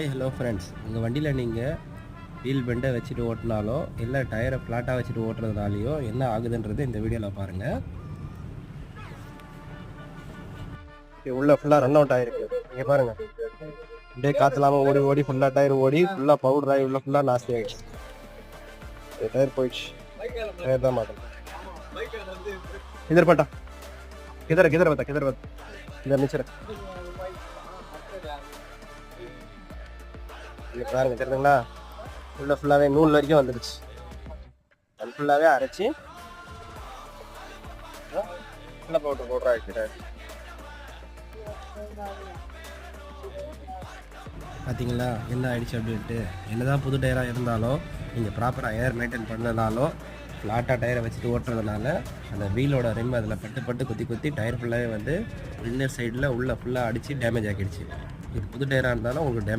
Hello friends, உங்கள் வண்டியில் நீங்கள் வீல் பெண்டை வச்சுட்டு ஓட்டினாலோ இல்லை டயரை ஃப்ளாட்டாக வச்சுட்டு ஓட்டுறதுனாலையோ என்ன ஆகுதுன்றது இந்த வீடியோவில் பாருங்கள். உள்ள ஃபுல்லாக ரன் அவுட் ஆகிருக்கு. இங்கே பாருங்கள், அப்படியே காற்று இல்லாமல் ஓடி ஓடி ஃபுல்லாக டயர் ஓடி ஃபுல்லாக பவுடர் ஆகி உள்ள ஃபுல்லாக நாஸ்தி ஆகிடுச்சு. டயர் போயிடுச்சு. டயர் தான் மாட்டோம். கிதர் பட்டா கிதர் கிதர் பத்தா கிதர் பத்தா கிதர் நிச்சர பாருங்க, தெரியுதுங்களா? உள்ள ஃபுல்லாகவே நூல் வரைக்கும் வந்துடுச்சு. அது ஃபுல்லாகவே அரைச்சி ஃபுல்லாக பவுடர் ஆகிடுச்சு. பார்த்தீங்களா என்ன ஆயிடுச்சு அப்படின்ட்டு. என்னதான் புது டயராக இருந்தாலும் நீங்கள் ப்ராப்பராக ஏர் மெயின்டைன் பண்ணனாலும் ஃப்ளாட்டாக டயரை வச்சுட்டு ஓட்டுறதுனால அந்த வீலோட ரிம் அதில் பட்டு பட்டு குத்தி குத்தி டயர் ஃபுல்லாகவே வந்து இன்னர் சைடில் உள்ளே ஃபுல்லாக அடித்து டேமேஜ் ஆக்கிடுச்சு. இது புது டயராக இருந்தாலும் உங்களுக்கு டேமேஜ்